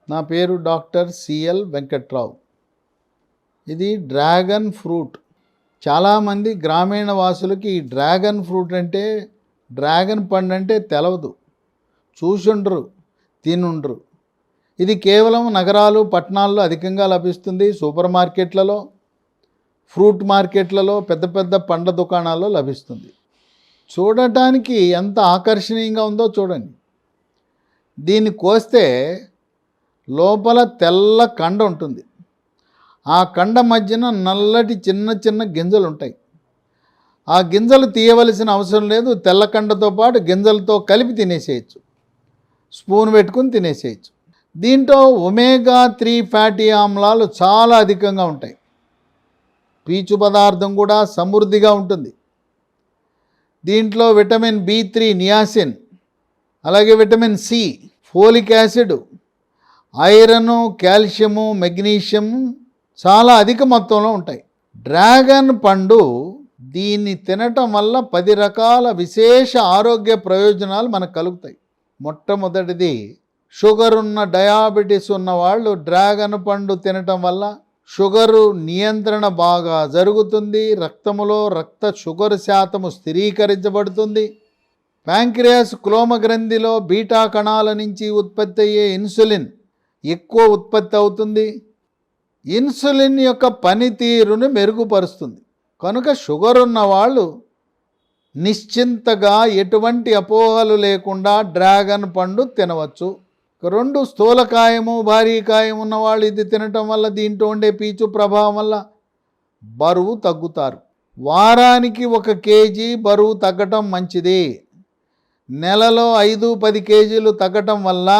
నా పేరు doctor CL Venkatrao. ఇది డ్రాగన్ ఫ్రూట్. చాలామంది గ్రామీణ వాసులకి ఈ డ్రాగన్ ఫ్రూట్ అంటే, డ్రాగన్ పండు అంటే తెలవదు, చూసుండ్రు, తినుండ్రు. ఇది కేవలం నగరాలు, పట్టణాల్లో అధికంగా లభిస్తుంది. సూపర్ మార్కెట్లలో, ఫ్రూట్ మార్కెట్లలో, పెద్ద పెద్ద పండ్ల దుకాణాల్లో లభిస్తుంది. చూడటానికి ఎంత ఆకర్షణీయంగా ఉందో చూడండి. దీన్ని కోస్తే లోపల తెల్ల కండ ఉంటుంది. ఆ కండ మధ్యన నల్లటి చిన్న చిన్న గింజలు ఉంటాయి. ఆ గింజలు తీయవలసిన అవసరం లేదు. తెల్ల కండతో పాటు గింజలతో కలిపి తినేసేయచ్చు, స్పూన్ పెట్టుకుని తినేసేయచ్చు. దీంట్లో ఒమేగా 3 ఫ్యాటీ ఆమ్లాలు చాలా అధికంగా ఉంటాయి. పీచు పదార్థం కూడా సమృద్ధిగా ఉంటుంది. దీంట్లో విటమిన్ B3, నియాసిన్, అలాగే vitamin C, folic acid, iron, calcium, magnesium చాలా అధిక మొత్తంలో ఉంటాయి. డ్రాగన్ పండు దీన్ని తినటం వల్ల 10 రకాల విశేష ఆరోగ్య ప్రయోజనాలు మనకు కలుగుతాయి. మొట్టమొదటిది, షుగర్ ఉన్న, డయాబెటీస్ ఉన్న వాళ్ళు డ్రాగన్ పండు తినటం వల్ల షుగరు నియంత్రణ బాగా జరుగుతుంది. రక్తములో రక్త షుగర్ శాతము స్థిరీకరించబడుతుంది. ప్యాంక్రియాస్, క్లోమ గ్రంథిలో బీటా కణాల నుంచి ఉత్పత్తి అయ్యే ఇన్సులిన్ ఎక్కువ ఉత్పత్తి అవుతుంది. ఇన్సులిన్ యొక్క పనితీరును మెరుగుపరుస్తుంది. కనుక షుగర్ ఉన్న వాళ్ళు నిశ్చింతగా, ఎటువంటి అపోహలు లేకుండా డ్రాగన్ పండు తినవచ్చు. 2, స్థూలకాయము, భారీకాయం ఉన్నవాళ్ళు ఇది తినటం వల్ల, దీంట్లో ఉండే పీచు ప్రభావం వల్ల బరువు తగ్గుతారు. వారానికి 1 కేజీ బరువు తగ్గటం మంచిది. నెలలో 5-10 కేజీలు తగ్గటం వల్ల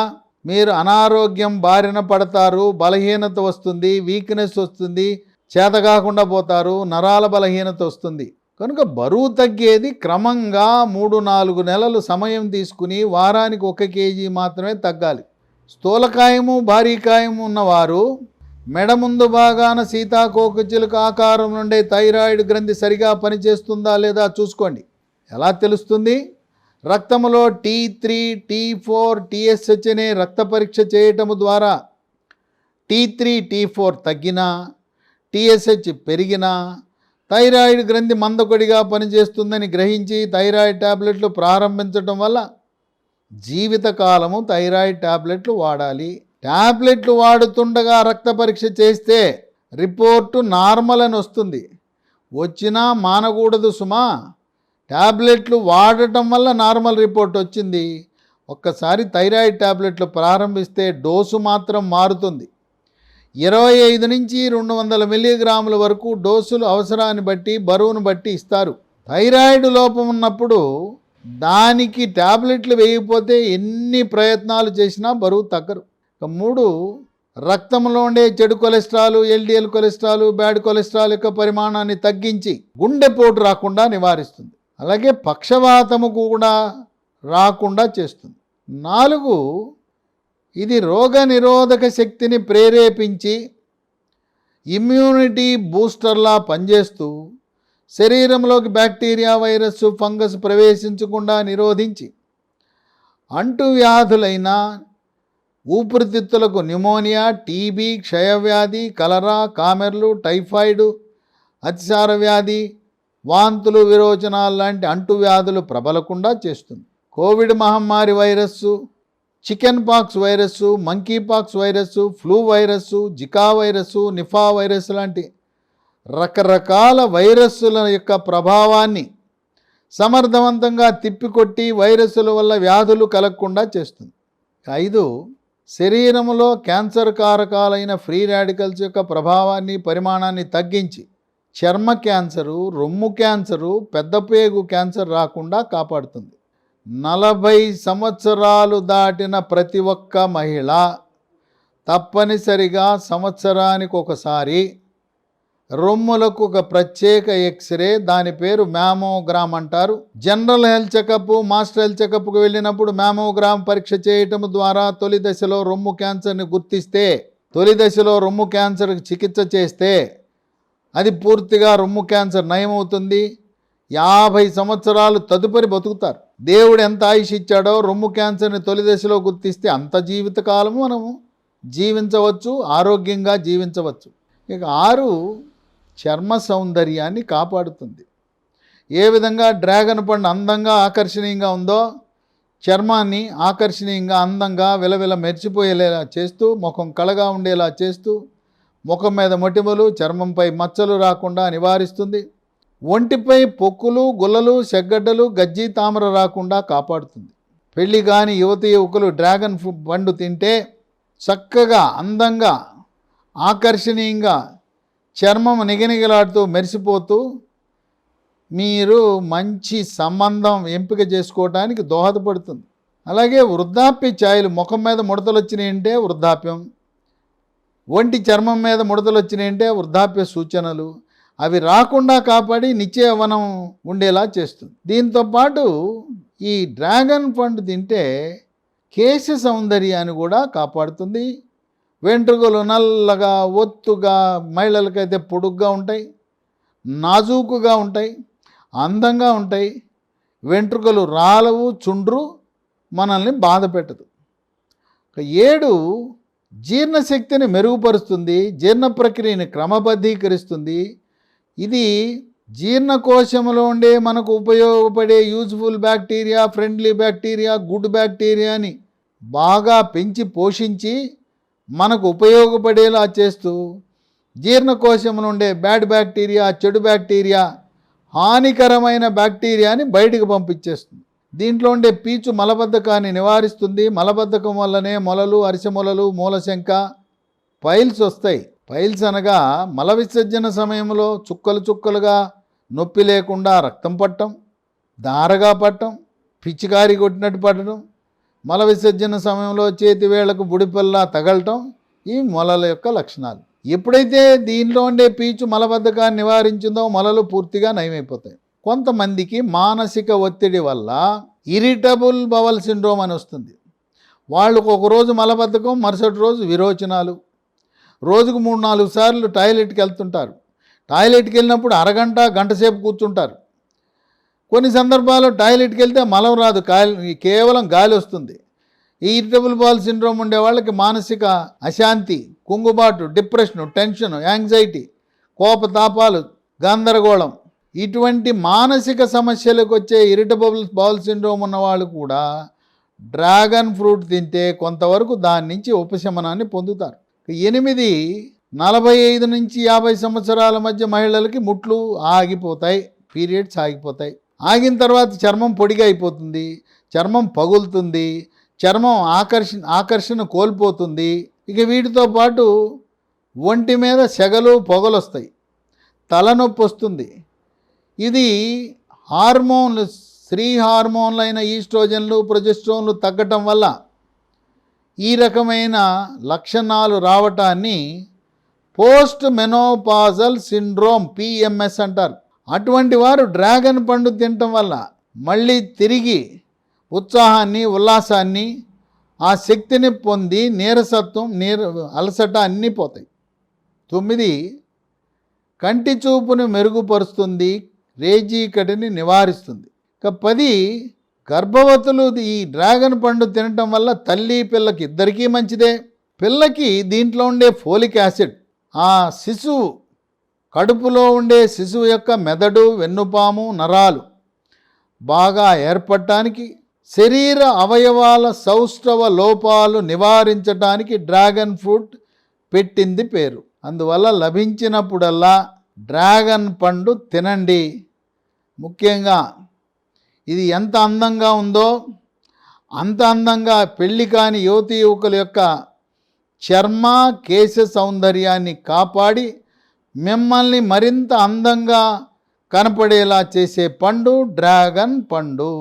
మీరు అనారోగ్యం బారిన పడతారు. బలహీనత వస్తుంది, వీక్నెస్ వస్తుంది, చేతకాకుండా పోతారు, నరాల బలహీనత వస్తుంది. కనుక బరువు తగ్గేది క్రమంగా 3-4 నెలలు సమయం తీసుకుని వారానికి 1 కేజీ మాత్రమే తగ్గాలి. స్థూలకాయము, భారీకాయము ఉన్నవారు మెడ ముందు భాగాన సీతాకోకచిలుక ఆకారం నుండే థైరాయిడ్ గ్రంథి సరిగా పనిచేస్తుందా లేదా చూసుకోండి. ఎలా తెలుస్తుంది? రక్తములో T3, T4, TSH అనే రక్త పరీక్ష చేయటము ద్వారా T3, T4 తగ్గినా, TSH పెరిగినా థైరాయిడ్ గ్రంథి మందకొడిగా పనిచేస్తుందని గ్రహించి థైరాయిడ్ టాబ్లెట్లు ప్రారంభించడం వల్ల జీవితకాలము థైరాయిడ్ టాబ్లెట్లు వాడాలి. టాబ్లెట్లు వాడుతుండగా రక్త పరీక్ష చేస్తే రిపోర్టు నార్మల్ అని వస్తుంది. వచ్చినా మానకూడదు సుమా. టాబ్లెట్లు వాడటం వల్ల నార్మల్ రిపోర్ట్ వచ్చింది. ఒక్కసారి థైరాయిడ్ టాబ్లెట్లు ప్రారంభిస్తే డోసు మాత్రం మారుతుంది. 25 నుంచి 200 మిల్లీగ్రాముల వరకు డోసులు అవసరాన్ని బట్టి, బరువును బట్టి ఇస్తారు. థైరాయిడ్ లోపం ఉన్నప్పుడు దానికి టాబ్లెట్లు వేయకపోతే ఎన్ని ప్రయత్నాలు చేసినా బరువు తగ్గరు. 3, రక్తంలో ఉండే చెడు cholesterol, LDL cholesterol, bad cholesterol యొక్క పరిమాణాన్ని తగ్గించి గుండెపోటు రాకుండా నివారిస్తుంది. అలాగే పక్షవాతము కూడా రాకుండా చేస్తుంది. 4, ఇది రోగ నిరోధక శక్తిని ప్రేరేపించి ఇమ్యూనిటీ బూస్టర్లా పనిచేస్తూ శరీరంలోకి బ్యాక్టీరియా, వైరస్, ఫంగస్ ప్రవేశించకుండా నిరోధించి అంటువ్యాధులైన ఊపిరితిత్తులకు న్యూమోనియా, టీబీ, క్షయవ్యాధి, కలరా, కామెర్లు, టైఫాయిడ్, అతిసార వ్యాధి, వాంతులు, విరోచనాలు లాంటి అంటువ్యాధులు ప్రబలకుండా చేస్తుంది. కోవిడ్ మహమ్మారి virus, chicken pox virus, monkey pox virus, flu virus, Zika virus, Nipah virus లాంటి రకరకాల వైరస్సుల యొక్క ప్రభావాన్ని సమర్థవంతంగా తిప్పికొట్టి వైరస్సుల వల్ల వ్యాధులు కలగకుండా చేస్తుంది. 5, శరీరంలో క్యాన్సర్ కారకాలైన ఫ్రీ రాడికల్స్ యొక్క ప్రభావాన్ని, పరిమాణాన్ని తగ్గించి చర్మ క్యాన్సరు, రొమ్ము క్యాన్సరు, పెద్దపేగు క్యాన్సర్ రాకుండా కాపాడుతుంది. 40 సంవత్సరాలు దాటిన ప్రతి ఒక్క మహిళ తప్పనిసరిగా సంవత్సరానికి ఒకసారి రొమ్ములకు ఒక ప్రత్యేక ఎక్స్రే, దాని పేరు మ్యామోగ్రామ్ అంటారు. General health checkup, master health చెకప్కు వెళ్ళినప్పుడు మ్యామోగ్రామ్ పరీక్ష చేయటం ద్వారా తొలి దశలో రొమ్ము క్యాన్సర్ని గుర్తిస్తే, తొలి దశలో రొమ్ము క్యాన్సర్కి చికిత్స చేస్తే అది పూర్తిగా రొమ్ము క్యాన్సర్ నయమవుతుంది. 50 సంవత్సరాలు తదుపరి బతుకుతారు. దేవుడు ఎంత ఆయుష్ ఇచ్చాడో రొమ్ము క్యాన్సర్ని తొలి దశలో గుర్తిస్తే అంత జీవితకాలము మనము జీవించవచ్చు, ఆరోగ్యంగా జీవించవచ్చు. ఇక 6 చర్మ సౌందర్యాన్ని కాపాడుతుంది. ఏ విధంగా డ్రాగన్ పండు అందంగా ఆకర్షణీయంగా ఉందో చర్మాన్ని ఆకర్షణీయంగా అందంగా విలవిల మెరిసిపోయేలా చేస్తూ, ముఖం కళగా ఉండేలా చేస్తూ, ముఖం మీద మొటిమలు, చర్మంపై మచ్చలు రాకుండా నివారిస్తుంది. ఒంటిపై పొక్కులు, గుల్లలు, చెగ్గడ్డలు, గజ్జి, తామర రాకుండా కాపాడుతుంది. పెళ్లి కాని యువతి యువకులు డ్రాగన్ పండు తింటే చక్కగా అందంగా ఆకర్షణీయంగా చర్మం నిగనిగలాడుతూ మెరిసిపోతూ మీరు మంచి సంబంధం ఎంపిక చేసుకోవడానికి దోహదపడుతుంది. అలాగే వృద్ధాప్య ఛాయలు, ముఖం మీద ముడతలు వచ్చినాయంటే వృద్ధాప్యం, ఒంటి చర్మం మీద ముడతలు వచ్చినాయంటే వృద్ధాప్య సూచనలు. అవి రాకుండా కాపాడి నిత్య యవ్వనం ఉండేలా చేస్తుంది. దీంతోపాటు ఈ డ్రాగన్ పండు తింటే కేశ సౌందర్యాన్ని కూడా కాపాడుతుంది. వెంట్రుకలు నల్లగా ఒత్తుగా, మహిళలకైతే పొడుగ్గా ఉంటాయి, నాజూకుగా ఉంటాయి, అందంగా ఉంటాయి. వెంట్రుకలు రాలవు, చుండ్రు, మనల్ని బాధ పెట్టదు. 7 జీర్ణశక్తిని మెరుగుపరుస్తుంది, జీర్ణ ప్రక్రియని క్రమబద్ధీకరిస్తుంది. ఇది జీర్ణకోశంలో ఉండే మనకు ఉపయోగపడే useful bacteria, friendly bacteria, good బ్యాక్టీరియాని బాగా పెంచి పోషించి మనకు ఉపయోగపడేలా చేస్తూ, జీర్ణకోశంలో ఉండే బ్యాడ్ బ్యాక్టీరియా, చెడు బ్యాక్టీరియా, హానికరమైన బ్యాక్టీరియాని బయటికి పంపించేస్తుంది. దీంట్లో ఉండే పీచు మలబద్ధకాన్ని నివారిస్తుంది. మలబద్ధకం వల్లనే మొలలు, అరిసెమొలలు, మూలశంక, పైల్స్ వస్తాయి. పైల్స్ అనగా మల విసర్జన సమయంలో చుక్కలు చుక్కలుగా నొప్పి లేకుండా రక్తం పట్టడం, దారగా పట్టడం, పిచ్చికారి కొట్టినట్టు పట్టడం, మల విసర్జన సమయంలో చేతి వేళ్లకు బుడిపల్లా తగలటం ఈ మొలల యొక్క లక్షణాలు. ఎప్పుడైతే దీనిలో ఉండే పీచు మలబద్ధకాన్ని నివారించిందో మొలలు పూర్తిగా నయమైపోతాయి. కొంతమందికి మానసిక ఒత్తిడి వల్ల ఇరిటబుల్ బవల్ సిండ్రోమ్ అని వస్తుంది. వాళ్ళకు ఒకరోజు మలబద్ధకం, మరుసటి రోజు విరోచనాలు, రోజుకు 3-4 సార్లు టాయిలెట్కి వెళ్తుంటారు. టాయిలెట్కి వెళ్ళినప్పుడు అరగంట, గంట సేపు కూర్చుంటారు. కొన్ని సందర్భాల్లో టాయిలెట్కి వెళ్తే మలం రాదు, కేవలం గాలి వస్తుంది. ఈ ఇరిటబుల్ బవల్ సిండ్రోమ్ ఉండే వాళ్ళకి మానసిక అశాంతి, కుంగుబాటు, డిప్రెషను, టెన్షన్, యాంగ్జైటీ, కోపతాపాలు, గందరగోళం, ఇటువంటి మానసిక సమస్యలకు వచ్చే ఇరిటబుల్ బవల్ సిండ్రోమ్ ఉన్న వాళ్ళు కూడా డ్రాగన్ ఫ్రూట్ తింటే కొంతవరకు దాని నుంచి ఉపశమనాన్ని పొందుతారు. 8 45 నుంచి 50 సంవత్సరాల మధ్య మహిళలకి ముట్లు ఆగిపోతాయి, పీరియడ్స్ ఆగిపోతాయి. ఆగిన తర్వాత చర్మం పొడిగా అయిపోతుంది, చర్మం పగులుతుంది, చర్మం ఆకర్షణ కోల్పోతుంది. ఇక వీటితో పాటు ఒంటి మీద సెగలు, పొగలు వస్తాయి, తలనొప్పి వస్తుంది. ఇది హార్మోన్లు, స్త్రీ హార్మోన్లైన ఈస్ట్రోజన్లు, ప్రొజెస్ట్రాన్లు తగ్గటం వల్ల ఈ రకమైన లక్షణాలు రావటాన్ని పోస్ట్ మెనోపాజల్ సిండ్రోమ్ PMS అంటారు. అటువంటి వారు డ్రాగన్ పండు తినటం వల్ల మళ్ళీ తిరిగి ఉత్సాహాన్ని, ఉల్లాసాన్ని, ఆ శక్తిని పొంది నీరసత్వం, అలసట అన్నీ పోతాయి. 9 కంటి చూపును మెరుగుపరుస్తుంది, రేజీకటిని నివారిస్తుంది. ఇక 10 గర్భవతులు ఈ డ్రాగన్ పండు తినటం వల్ల తల్లి పిల్లకి ఇద్దరికీ మంచిదే. పిల్లకి దీంట్లో ఉండే ఫోలిక్ యాసిడ్ ఆ శిశువు కడుపులో ఉండే శిశువు యొక్క మెదడు, వెన్నుపాము, నరాలు బాగా ఏర్పడటానికి, శరీర అవయవాల సౌష్ఠవ లోపాలు నివారించడానికి డ్రాగన్ ఫ్రూట్ పెట్టింది పేరు. అందువల్ల లభించినప్పుడల్లా డ్రాగన్ పండు తినండి. ముఖ్యంగా ఇది ఎంత అందంగా ఉందో అంత అందంగా పెళ్లి కాని యువతీ యువకుల యొక్క చర్మ, కేశ సౌందర్యాన్ని కాపాడి మిమ్మల్ని మరింత అందంగా కనపడేలా చేసే పండు డ్రాగన్ పండు.